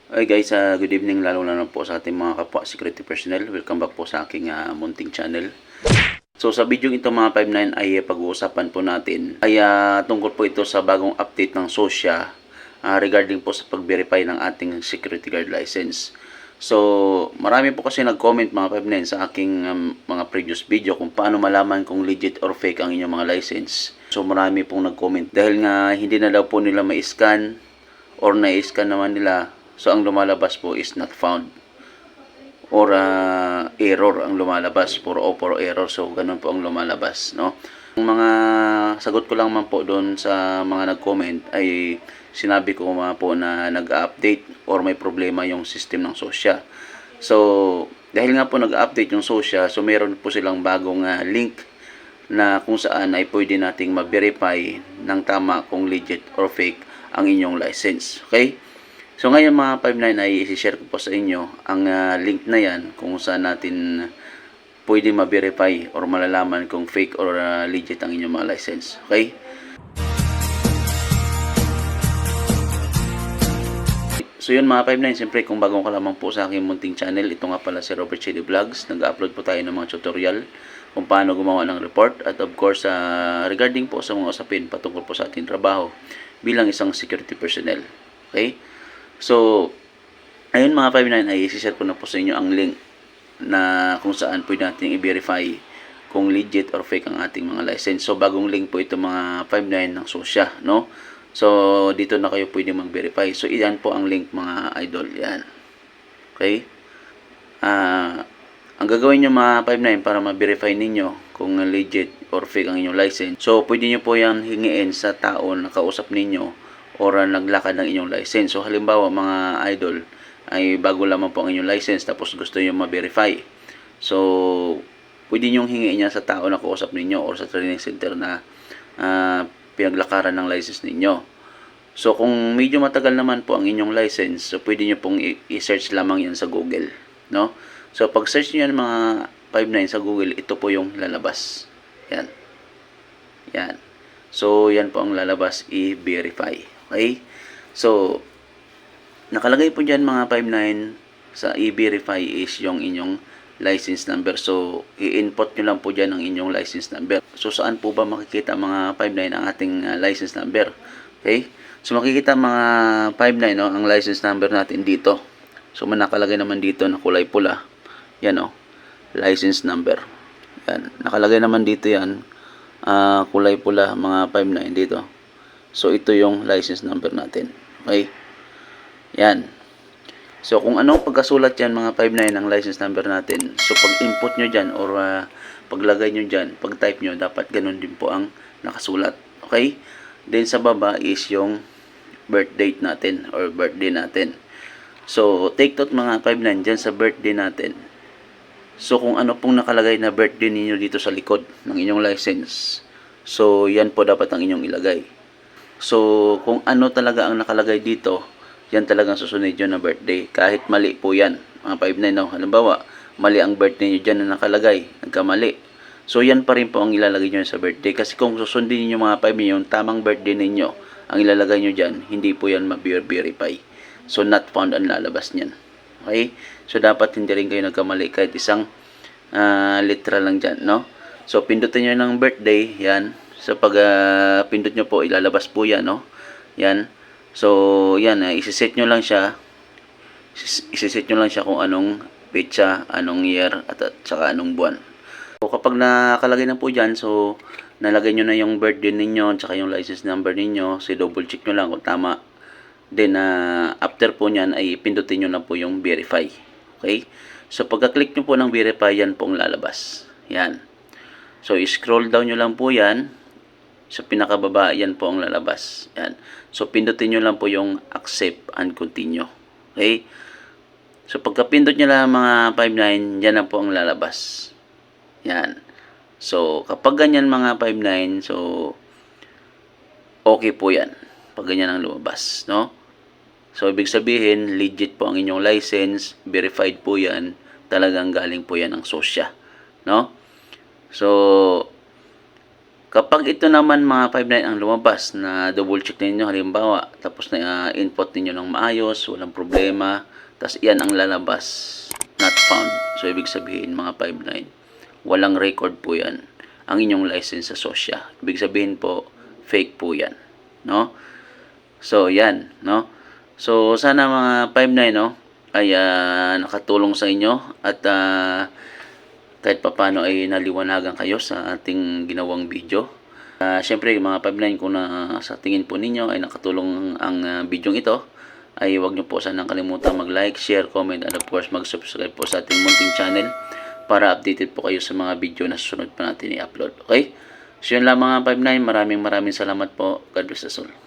Hi guys, good evening lalo na po sa ating mga kapwa security personnel. Welcome back po sa aking munting channel. So sa video ito mga 59 ay pag-uusapan po natin ay tungkol po ito sa bagong update ng SOSYA regarding po sa pag-verify ng ating security guard license. So marami po kasi nag-comment mga 59 sa aking mga previous video kung paano malaman kung legit or fake ang inyong mga license. So marami pong nag-comment dahil nga hindi na daw po nila ma-scan or na-scan naman nila. So ang lumalabas po is not found or error ang lumalabas, puro error. So ganun po ang lumalabas, no? Ang mga sagot ko lang man po doon sa mga nag-comment ay sinabi ko mga po na nag-update or may problema yung system ng SOSYA. So dahil nga po nag-update yung SOSYA, so meron po silang bagong link na kung saan ay pwede nating ma-verify ng tama kung legit or fake ang inyong license. Okay? So ngayon mga 59 ay i-share ko po sa inyo ang link na yan kung saan natin pwede ma-verify or malalaman kung fake or legit ang inyong mga license. Okay? So yun mga 59, siyempre kung bagong ka lamang po sa aking munting channel, ito nga pala si Robert Chidi Vlogs. Nag-upload po tayo ng mga tutorial kung paano gumawa ng report at of course regarding po sa mga usapin patungkol po sa ating trabaho bilang isang security personnel. Okay? So, ayun mga 59 ay isi-share ko na po sa inyo ang link na kung saan pwede natin i-verify kung legit or fake ang ating mga license. So, bagong link po ito mga 59 ng SOSYA, no? So, dito na kayo pwede mag-verify. So, iyan po ang link mga idol. Yan. Okay? Ang gagawin nyo mga 59 para ma-verify ninyo kung legit or fake ang inyong license. So, pwede nyo po yan hingiin sa tao na kausap ninyo or naglakad ng inyong license. So halimbawa mga idol ay bago lamang po ang inyong license tapos gusto niyo ma-verify. So pwede niyo hingiin niya sa tao na kausap ninyo or sa training center na pinaglakaran ng license ninyo. So kung medyo matagal naman po ang inyong license, so pwede niyo pong i-search lamang yan sa Google, no? So pag search niyo yan mga 59 sa Google, ito po yung lalabas. Yan. Yan. So yan po ang lalabas, i-verify. Okay? So, nakalagay po dyan mga 59 sa e-verify is yung inyong license number. So, i-input nyo lang po dyan ang inyong license number. So, saan po ba makikita mga 59 ang ating license number? Okay? So, makikita mga 59 no, ang license number natin dito. So, nakalagay naman dito na kulay pula. Yan o. License number. Yan. Nakalagay naman dito yan. Kulay pula mga 59 dito. So, ito yung license number natin. Okay? Yan. So, kung anong pagkasulat yan, mga 59 ang license number natin. So, pag input nyo dyan or paglagay nyo dyan, pag type nyo, dapat ganun din po ang nakasulat. Okay? Then, sa baba is yung birth date natin or birthday natin. So, take note mga 59 dyan sa birthday natin. So, kung ano pong nakalagay na birthday ninyo dito sa likod ng inyong license. So, yan po dapat ang inyong ilagay. So, kung ano talaga ang nakalagay dito, yan talagang susunod yun na birthday. Kahit mali po yan, mga 59 no. Halimbawa, mali ang birthday nyo dyan na nakalagay, nagkamali. So, yan pa rin po ang ilalagay nyo sa birthday. Kasi kung susundin niyo mga 59 yung tamang birthday ninyo, ang ilalagay nyo dyan, hindi po yan ma-verify. So, not found ang lalabas niyan. Okay? So, dapat hindi rin kayo nagkamali kahit isang literal lang dyan, no? So, pindutin nyo ng birthday, yan. So, pag pindot nyo po, ilalabas po yan, no? Yan. So, yan, isiset nyo lang siya. Isiset nyo lang siya kung anong petsa, anong year, at saka anong buwan. So, kapag nakalagay na po dyan, so, nalagay nyo na yung birthday ninyo, at saka yung license number ninyo, so, double check nyo lang kung tama. Then, after po nyan, ay pindutin nyo na po yung verify. Okay? So, pagka-click nyo po ng verify, yan po ang lalabas. Yan. So, scroll down nyo lang po yan. Sa pinakababa, yan po ang lalabas. Yan. So, pindutin nyo lang po yung accept and continue. Okay? So, pagka-pindot nyo lang mga 59, yan na po ang lalabas. Yan. So, kapag ganyan mga 59, so, okay po yan. Pag ganyan ang lumabas, no? So, ibig sabihin, legit po ang inyong license, verified po yan, talagang galing po yan ng SOSYA, no? So, Kapag ito naman mga 5.9 ang lumabas na double check ninyo halimbawa, tapos na input ninyo ng maayos, walang problema, tapos yan ang lalabas, not found. So ibig sabihin mga 5.9, walang record po yan ang inyong license sa SOSYA. Ibig sabihin po, fake po yan, no? So yan, no? So sana mga 5.9, no, ay nakatulong sa inyo at kahit papano ay naliwanagan kayo sa ating ginawang video. Siyempre mga 5.9, kung sa tingin po ninyo ay nakatulong ang video ito, ay huwag nyo po sanang kalimutan mag-like, share, comment, and of course mag-subscribe po sa ating munting channel para updated po kayo sa mga video na susunod pa natin i-upload. Okay? So yun lang mga 5.9, maraming salamat po. God bless us all.